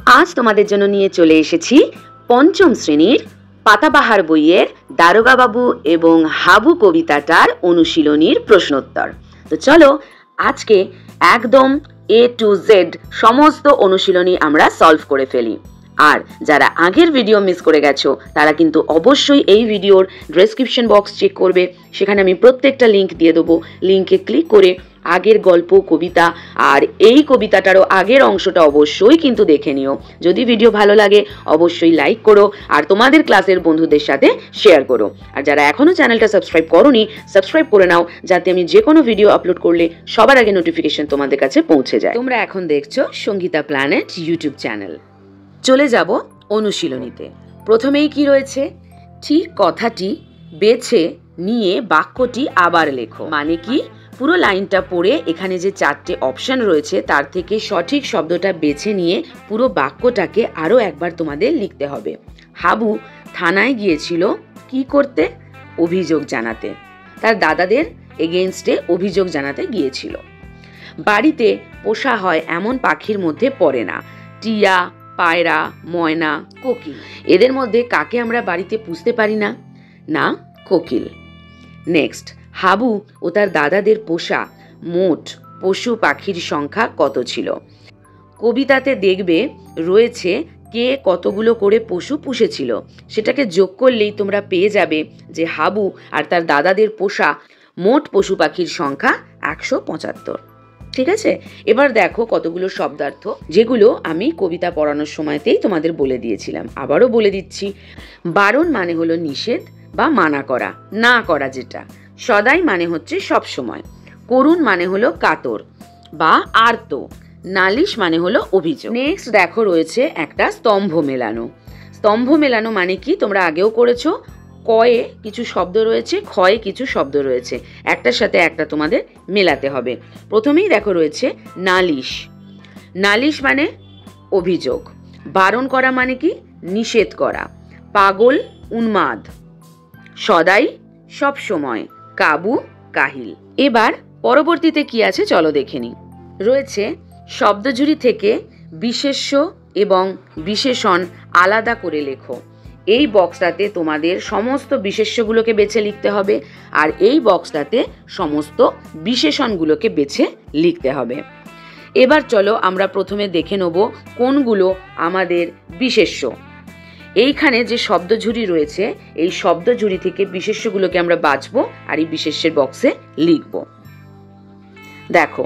আজ তোমাদের জন্য নিয়ে চলে এসেছি পঞ্চম শ্রেণীর পাতাবাহার বইয়ের দারোগা বাবু এবং হাবু কবিতাটার অনুশীলনীর প্রশ্নোত্তর। তো চলো আজকে একদম A to Z সমস্ত অনুশীলনী আমরা সলভ করে ফেলি। আর যারা আগের ভিডিও মিস করে গেছো তারা কিন্তু অবশ্যই এই ভিডিওর ডেসক্রিপশন বক্স চেক করবে, সেখানে আমি প্রত্যেকটা লিংক দিয়ে দেবো। লিংকে ক্লিক করে আগের গল্প, কবিতা আর এই কবিতাটারও আগের অংশটা অবশ্যই কিন্তু দেখে নিও। যদি ভিডিও ভালো লাগে অবশ্যই লাইক করো আর তোমাদের ক্লাসের বন্ধুদের সাথে শেয়ার করো। আর যারা এখনো চ্যানেলটা সাবস্ক্রাইব করোনি সাবস্ক্রাইব করে নাও, যাতে আমি যে কোনো ভিডিও আপলোড করলে সবার আগে নোটিফিকেশন তোমাদের কাছে পৌঁছে যায়। তোমরা এখন দেখছো সঙ্গীতা প্ল্যানেট ইউটিউব চ্যানেল। চলে যাব অনুশীলনীতে। প্রথমেই কি রয়েছে, ঠিক কথাটি বেছে নিয়ে বাক্যটি আবার লেখো। মানে কি, পুরো লাইনটা পড়ে এখানে যে চারটে অপশন রয়েছে তার থেকে সঠিক শব্দটা বেছে নিয়ে পুরো বাক্যটাকে আরও একবার তোমাদের লিখতে হবে। হাবু থানায় গিয়েছিল কি করতে? অভিযোগ জানাতে। তার দাদাদের এগেইনস্টে অভিযোগ জানাতে গিয়েছিল। বাড়িতে পোষা হয় এমন পাখির মধ্যে পড়ে না টিয়া, পায়রা, ময়না, কোকিল। এদের মধ্যে কাকে আমরা বাড়িতে পুষতে পারি না? না, কোকিল। নেক্সট, হাবু ও তার দাদাদের পোষা মোট পশু পাখির সংখ্যা কত ছিল? কবিতাতে দেখবে রয়েছে কে কতগুলো করে পশু পুষেছিল, সেটাকে যোগ করলেই তোমরা পেয়ে যাবে যে হাবু আর তার দাদাদের পোষা মোট পশু পাখির সংখ্যা 175। ঠিক আছে, এবার দেখো কতগুলো শব্দার্থ যেগুলো আমি কবিতা পড়ানোর সময়তেই তোমাদের বলে দিয়েছিলাম, আবারও বলে দিচ্ছি। বারণ মানে হলো নিষেধ বা মানা করা, না করা যেটা। সদাই মানে হচ্ছে সব সময়। করুণ মানে হলো কাতর বা আর্ত। নালিশ মানে হলো অভিযোগ। নেক্সট দেখো রয়েছে একটা স্তম্ভ মেলানো। স্তম্ভ মেলানো মানে কি তোমরা আগেও করেছো। কয়ে কিছু শব্দ রয়েছে, ক্ষয়ে কিছু শব্দ রয়েছে, একটার সাথে একটা তোমাদের মেলাতে হবে। প্রথমেই দেখো রয়েছে নালিশ। নালিশ মানে অভিযোগ। বারণ করা মানে কি? নিষেধ করা। পাগল, উন্মাদ। সদাই, সব সময়। কাবু, কাহিল। এবার পরবর্তীতে কি আছে চলো দেখে নিই। রয়েছে শব্দজুড়ি থেকে বিশেষ্য এবং বিশেষণ আলাদা করে লেখো। এই বক্সটাতে তোমাদের সমস্ত বিশেষ্যগুলোকে বেছে লিখতে হবে আর এই বক্সটাতে সমস্ত বিশেষণগুলোকে বেছে লিখতে হবে। এবার চলো আমরা প্রথমে দেখে নেব কোনগুলো আমাদের বিশেষ্য। এইখানে যে শব্দঝুড়ি রয়েছে এই শব্দঝুড়ি থেকে বিশেষ্যগুলোকে আমরা বাছবো আর এই বিশেষ্যের বক্সে লিখব। দেখো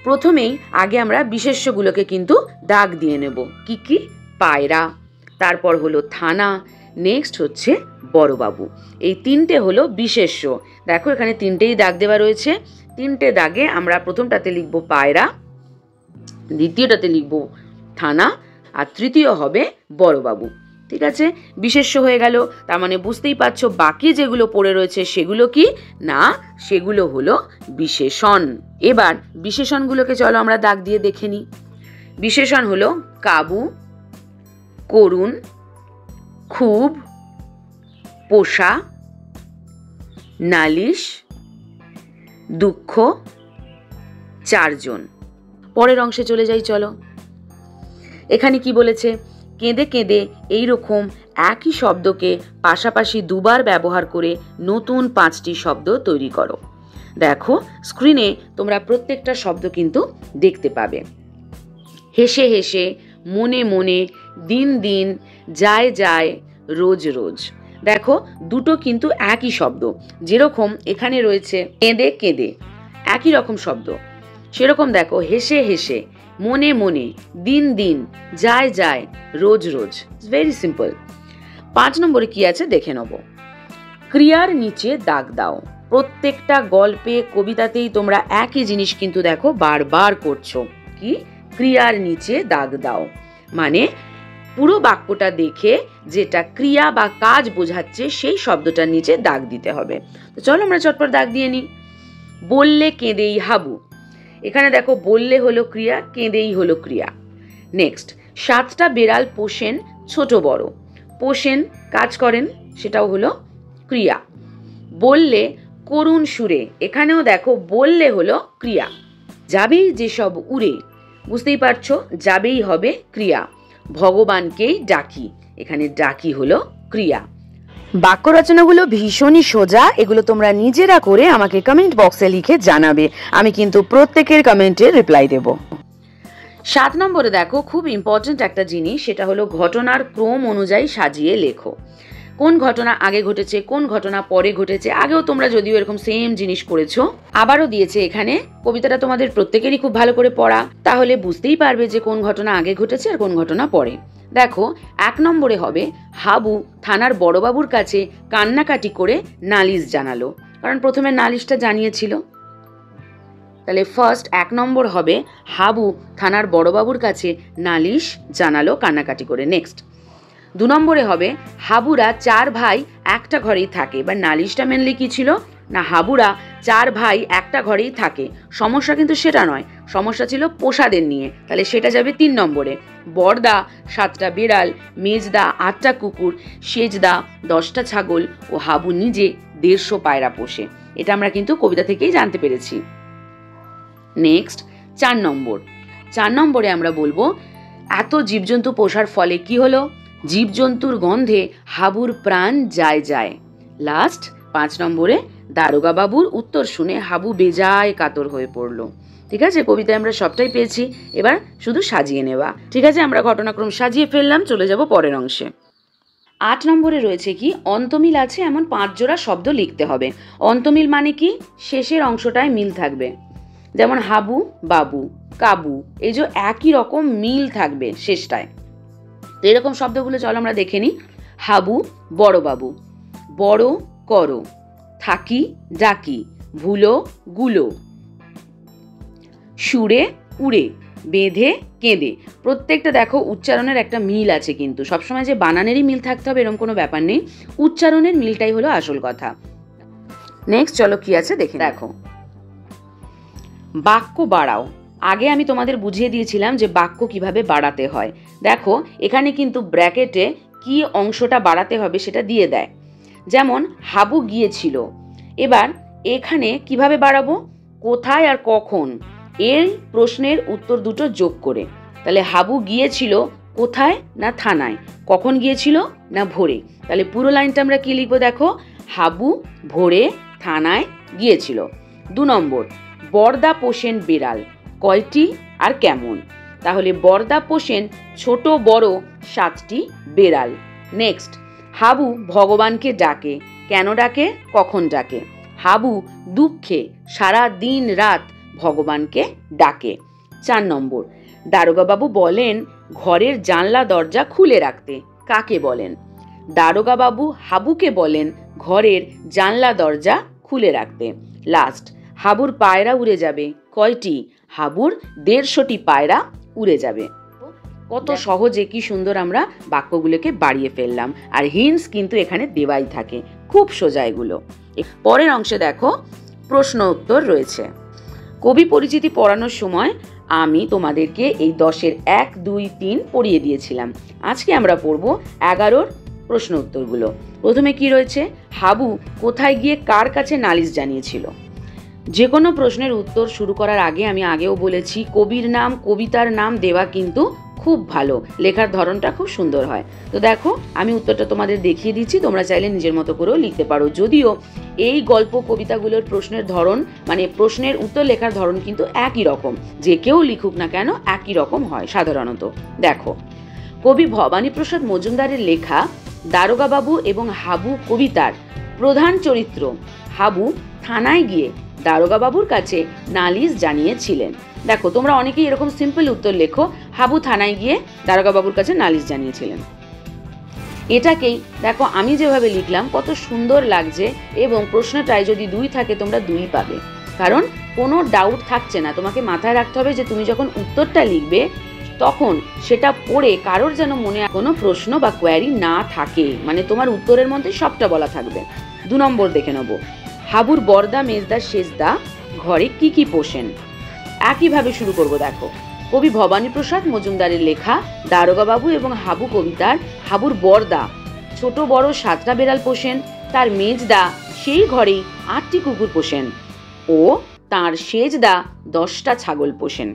প্রথমেই আগে আমরা বিশেষ্যগুলোকে কিন্তু দাগ দিয়ে নেব। কি কি? পায়রা, তারপর হলো থানা, নেক্সট হচ্ছে বড়বাবু। এই তিনটে হলো বিশেষ্য। দেখো এখানে তিনটেই দাগ দেওয়া রয়েছে। তিনটে দাগে আমরা প্রথমটাতে লিখব পায়রা, দ্বিতীয়টাতে লিখব থানা আর তৃতীয় হবে বড়বাবু। ঠিক আছে, বিশেষ্য হয়ে গেল। তার মানে বুঝতেই পারছো বাকি যেগুলো পড়ে রয়েছে সেগুলো কি না, সেগুলো হলো বিশেষণ। এবার বিশেষণগুলোকে চলো আমরা দাগ দিয়ে দেখে নিই। বিশেষণ হলো কাবু, করুণ, খুব, পোষা, নালিশ, দুঃখ, চারজন। পরের অংশে চলে যাই চলো। এখানে কি বলেছে? কেঁদে কেঁদে এইরকম একই শব্দকে পাশাপাশি দুবার ব্যবহার করে নতুন 5টি শব্দ তৈরি করো। দেখো স্ক্রিনে তোমরা প্রত্যেকটা শব্দ কিন্তু দেখতে পাবে। হেসে হেসে, মনে মনে, দিন দিন, যায় যায়, রোজ রোজ। দেখো দুটো কিন্তু একই শব্দ। যেরকম এখানে রয়েছে কেঁদে কেঁদে, একই রকম শব্দ, সেরকম দেখো হেসে হেসে, মনে মনে, দিন দিন, যায় যায়, রোজ রোজ। Very simple. 5 নম্বরে কি আছে দেখে নেব। ক্রিয়ার নিচে দাগ দাও। প্রত্যেকটা গল্পে, কবিতাতেই তোমরা একই জিনিস কিন্তু দেখো বারবার করছো। কি? ক্রিয়ার নিচে দাগ দাও। মানে পুরো বাক্যটা দেখে যেটা ক্রিয়া বা কাজ বোঝাচ্ছে সেই শব্দটার নিচে দাগ দিতে হবে। তো চলো আমরা চটপট দাগ দিয়ে নিই। বললে কেঁদেই হাবু। এখানে দেখো বললে হলো ক্রিয়া, কেঁদেই হলো ক্রিয়া। নেক্সট, 7টা বেড়াল পোষেন ছোট বড়। পোষেন কাজ করেন, সেটাও হলো ক্রিয়া। বললে করুণ সুরে, এখানেও দেখো বললে হলো ক্রিয়া। যাবেই যেসব উড়ে, বুঝতেই পারছো যাবেই হবে ক্রিয়া। ভগবানকেই ডাকি। এখানে ডাকি হলো ক্রিয়া। বাক্য রচনাগুলো ভীষণই সোজা, এগুলো তোমরা নিজেরা করে আমাকে কমেন্ট বক্সে লিখে জানাবে, আমি কিন্তু প্রত্যেকের কমেন্টের রিপ্লাই দেব। 7 নম্বরে দেখো, খুব ইম্পর্টেন্ট একটা জিনিস, সেটা হলো ঘটনার ক্রম অনুযায়ী সাজিয়ে লেখো। কোন ঘটনা আগে ঘটেছে, কোন ঘটনা পরে ঘটেছে। আগেও তোমরা যদিও এরকম সেম জিনিস করেছো, আবারও দিয়েছে এখানে। কবিতাটা তোমাদের প্রত্যেকেরই খুব ভালো করে পড়া, তাহলে বুঝতেই পারবে যে কোন ঘটনা আগে ঘটেছে আর কোন ঘটনা পরে। দেখো 1 নম্বরে হবে, হাবু থানার বড়বাবুর কাছে কান্নাকাটি করে নালিশ জানালো। কারণ প্রথমে নালিশটা জানিয়েছিল, তাহলে ফার্স্ট 1 নম্বর হবে, হাবু থানার বড়বাবুর কাছে নালিশ জানালো কান্নাকাটি করে। নেক্সট 2 নম্বরে হবে, হাবুরা 4 ভাই একটা ঘরেই থাকে। এবার নালিশটা মেনলি কি ছিল না, হাবুরা 4 ভাই একটা ঘরেই থাকে। সমস্যা কিন্তু সেটা নয়, সমস্যা ছিল প্রসাদের নিয়ে, তাহলে সেটা যাবে 3 নম্বরে। বড়দা 7টা বিড়াল, মেজদা 8টা কুকুর, সেজদা 10টা ছাগল ও হাবু নিজে 150 পায়রা পোষে। এটা আমরা কিন্তু কবিতা থেকেই জানতে পেরেছি। নেক্সট 4 নম্বর। 4 নম্বরে আমরা বলবো, এত জীবজন্তু পোষার ফলে কি হলো, জীবজন্তুর গন্ধে হাবুর প্রাণ যায় যায়। লাস্ট 5 নম্বরে, দারোগা বাবুর উত্তর শুনে হাবু বেজায় কাতর হয়ে পড়ল। ঠিক আছে, কবিতায় আমরা সবটাই পেয়েছি, এবার শুধু সাজিয়ে নেওয়া। ঠিক আছে, আমরা ঘটনাক্রম সাজিয়ে ফেললাম, চলে যাব পরের অংশে। 8 নম্বরে রয়েছে কি, অন্তমিল আছে এমন 5 জোড়া শব্দ লিখতে হবে। অন্তমিল মানে কি, শেষের অংশটায় মিল থাকবে, যেমন হাবু বাবু, কাবু, এই যে একই রকম মিল থাকবে শেষটায়। তো এরকম শব্দগুলো চলো আমরা দেখে নিই। হাবু বড়বাবু, বড় করো, থাকি ডাকি, ভুলো গুলো, সুরে উড়ে, বেঁধে কেঁদে। প্রত্যেকটা দেখো উচ্চারণের একটা মিল আছে, কিন্তু সবসময় যে বানানেরই মিল থাকতে হবে এরকম কোনো ব্যাপার নেই, উচ্চারণের মিলটাই হলো আসল কথা। নেক্সট চলো কি আছে দেখে দেখো। বাক্য বাড়াও। আগে আমি তোমাদের বুঝিয়ে দিয়েছিলাম যে বাক্য কিভাবে বাড়াতে হয়। দেখো এখানে কিন্তু ব্র্যাকেটে কি অংশটা বাড়াতে হবে সেটা দিয়ে দেয়। যেমন হাবু গিয়েছিল, এবার এখানে কিভাবে বাড়াবো, কোথায় আর কখন, এর প্রশ্নের উত্তর দুটো যোগ করে। তাহলে হাবু গিয়েছিল কোথায় না থানায়, কখন গিয়েছিল না ভোরে। তাহলে পুরো লাইনটা আমরা কি লিখবো দেখো, হাবু ভোরে থানায় গিয়েছিল। 2 নম্বর, বড়দা পোষেন বিড়াল, কয়টি আর কেমন। তাহলে বড়দা পোষেন ছোট বড় 7টি বিড়াল। নেক্সট, হাবু ভগবানকে ডাকে, কেন ডাকে, কখন ডাকে। হাবু দুঃখে সারা দিন রাত ভগবানকে ডাকে। 4 নম্বর, দারোগাবাবু বলেন ঘরের জানলা দরজা খুলে রাখতে, কাকে বলেন। দারোগাবাবু হাবুকে বলেন ঘরের জানলা দরজা খুলে রাখতে। লাস্ট, হাবুর পায়রা উড়ে যাবে, কয়টি। হাবুর 150টি পায়রা উড়ে যাবে। কত সহজে কি সুন্দর আমরা বাক্যগুলোকে বাড়িয়ে ফেললাম, আর হিন্টস কিন্তু এখানে দেওয়াই থাকে, খুব সোজা এগুলো। পরের অংশে দেখো প্রশ্ন উত্তর রয়েছে। কবি পরিচিতি পড়ানোর সময় আমি তোমাদেরকে এই 10-এর 1, 2, 3 পড়িয়ে দিয়েছিলাম। আজকে আমরা পড়ব 11-র প্রশ্ন উত্তরগুলো। প্রথমে কি রয়েছে, হাবু কোথায় গিয়ে কার কাছে নালিশ জানিয়েছিল। যে কোনো প্রশ্নের উত্তর শুরু করার আগে আমি আগেও বলেছি, কবির নাম কবিতার নাম দেওয়া কিন্তু খুব ভালো, লেখার ধরনটা খুব সুন্দর হয়। তো দেখো আমি উত্তরটা তোমাদের দেখিয়ে দিচ্ছি, তোমরা চাইলে নিজের মতো করেও লিখতে পারো। যদিও এই গল্প কবিতাগুলোর প্রশ্নের ধরন মানে প্রশ্নের উত্তর লেখার ধরন কিন্তু একই রকম, যে কেউ লিখুক না কেন একই রকম হয় সাধারণত। দেখো, কবি ভবানীপ্রসাদ মজুমদারের লেখা দারোগাবাবু এবং হাবু কবিতার প্রধান চরিত্র হাবু থানায় গিয়ে দারোগাবাবুর কাছে নালিশ জানিয়েছিলেন। দেখো তোমরা অনেকেই এরকম সিম্পল উত্তর লেখো, হাবু থানায় গিয়ে দারোগাবাবুর কাছে নালিশ জানিয়েছিলেন। এটাকেই দেখো আমি যেভাবে লিখলাম কত সুন্দর লাগছে, এবং প্রশ্নটায় যদি 2 থাকে তোমরা 2 পাবে, কারণ কোনো ডাউট থাকছে না। তোমাকে মাথায় রাখতে হবে যে তুমি যখন উত্তরটা লিখবে তখন সেটা পড়ে কারোর যেন মনে কোনো প্রশ্ন বা কোয়ারি না থাকে, মানে তোমার উত্তরের মধ্যে সবটা বলা থাকবে। 2 নম্বর দেখে নেব, হাবুর বড়দা মেজদা সেজদা ঘরে কি কি পোষেন। একইভাবে শুরু করব। দেখো, কবি ভবানীপ্রসাদ মজুমদারের লেখা দারোগাবাবু এবং হাবু কবিতার হাবুর বড়দা ছোট বড় 7টা বিড়াল পোষেন, তার মেজদা সেই ঘরেই 8টি কুকুর পোষেন ও তার সেজদা 10টা ছাগল পোষেন।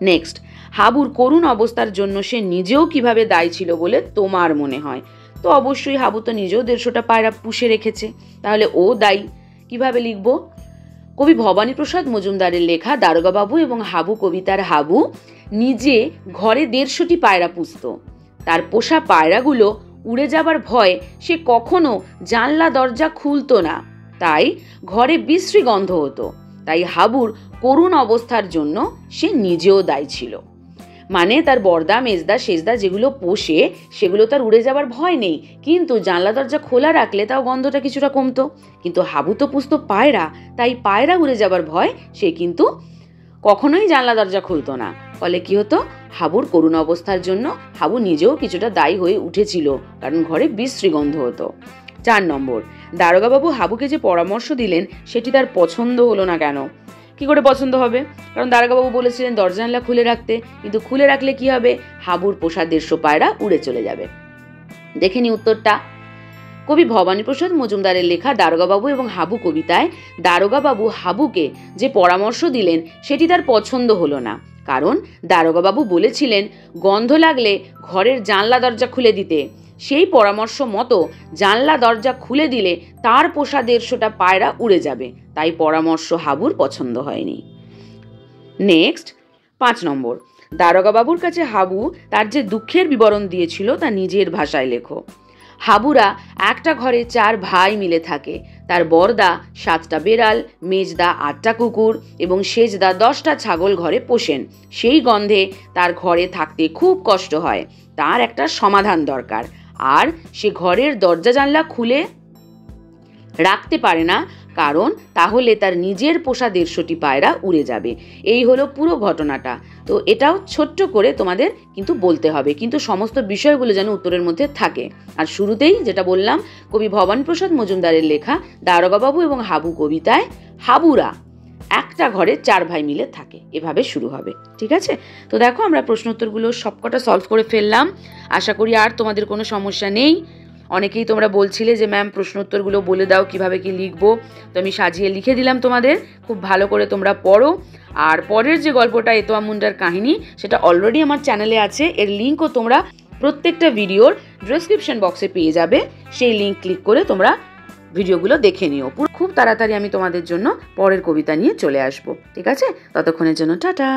নেক্সট, হাবুর করুণ অবস্থার জন্য সে নিজেও কিভাবে দায়ী ছিল বলে তোমার মনে হয়? তো অবশ্যই হাবু তো নিজেও 150টা পায়রা পুষে রেখেছে, তাহলে ও দায়ী। কিভাবে লিখব? কবি ভবানীপ্রসাদ মজুমদারের লেখা দারোগাবাবু এবং হাবু কবিতার হাবু নিজে ঘরে 150টি পায়রা পুষত। তার পোষা পায়রাগুলো উড়ে যাবার ভয় সে কখনো জানলা দরজা খুলতো না, তাই ঘরে বিশ্রী গন্ধ হতো। তাই হাবুর করুণ অবস্থার জন্য সে নিজেও দায়ী ছিল। মানে তার বর্দা মেজদা সেজদা যেগুলো পোষে সেগুলো তার উড়ে যাবার ভয় নেই, কিন্তু জানলা দরজা খোলা রাখলে তাও গন্ধটা কিছুটা কমতো। কিন্তু হাবু তো পুষতো পায়রা, তাই পায়রা উড়ে যাবার ভয় সে কিন্তু কখনোই জানলা দরজা খুলতো না। ফলে কি হতো? হাবুর করুণ অবস্থার জন্য হাবু নিজেও কিছুটা দায়ী হয়ে উঠেছিল, কারণ ঘরে বিশ্রী গন্ধ হতো। 4 নম্বর, দারোগাবাবু হাবুকে যে পরামর্শ দিলেন সেটি তার পছন্দ হলো না কেন? কি করে পছন্দ হবে? কারণ দারোগাবাবু বলেছিলেন দরজা জানলা খুলে রাখতে, কিন্তু খুলে রাখলে কি হবে? হাবুর পোষা 150 পায়রা উড়ে চলে যাবে। দেখে নি উত্তরটা। কবি ভবানীপ্রসাদ মজুমদারের লেখা দারোগাবাবু এবং হাবু কবিতায় দারোগাবাবু হাবুকে যে পরামর্শ দিলেন সেটি তার পছন্দ হলো না, কারণ দারোগাবাবু বলেছিলেন গন্ধ লাগলে ঘরের জানলা দরজা খুলে দিতে। সেই পরামর্শ মতো জানলা দরজা খুলে দিলে তার পোষা 150টা পায়রা উড়ে যাবে, তাই পরামর্শ হাবুর পছন্দ হয়নি। নেক্সট 5 নম্বর, দারোগাবাবুর কাছে হাবু তার যে দুঃখের বিবরণ দিয়েছিল তা নিজের ভাষায় লেখো। হাবুরা একটা ঘরে 4 ভাই মিলে থাকে। তার বর্দা 7টা বেড়াল, মেজদা 8টা কুকুর এবং সেজদা 10টা ছাগল ঘরে পোষেন। সেই গন্ধে তার ঘরে থাকতে খুব কষ্ট হয়। তার একটা সমাধান দরকার, আর সে ঘরের দরজা জানলা খুলে রাখতে পারে না, কারণ তাহলে তার নিজের পোষা 150টি পায়রা উড়ে যাবে। এই হলো পুরো ঘটনাটা। তো এটাও ছোট্ট করে তোমাদের কিন্তু বলতে হবে, কিন্তু সমস্ত বিষয়গুলো যেন উত্তরের মধ্যে থাকে। আর শুরুতেই যেটা বললাম, কবি ভবানীপ্রসাদ মজুমদারের লেখা দারোগাবাবু এবং হাবু কবিতায় হাবুরা একটা ঘরে 4 ভাই মিলে থাকে, এভাবে শুরু হবে। ঠিক আছে? তো দেখো আমরা প্রশ্নোত্তরগুলো সবকটা সলভ করে ফেললাম। আশা করি আর তোমাদের কোনো সমস্যা নেই। অনেকেই তোমরা বলছিলে যে ম্যাম প্রশ্নোত্তরগুলো বলে দাও কিভাবে কি লিখবো, তো আমি সাজিয়ে লিখে দিলাম তোমাদের। খুব ভালো করে তোমরা পড়ো। আর পরের যে গল্পটা এতোয়া মুন্ডার কাহিনী, সেটা অলরেডি আমার চ্যানেলে আছে। এর লিঙ্কও তোমরা প্রত্যেকটা ভিডিওর ডেসক্রিপশন বক্সে পেয়ে যাবে। সেই লিঙ্ক ক্লিক করে তোমরা ভিডিওগুলো দেখে নিও। খুব তাড়াতাড়ি আমি তোমাদের জন্য পরের কবিতা নিয়ে চলে আসবো। ঠিক আছে? ততক্ষণের জন্য টাটা।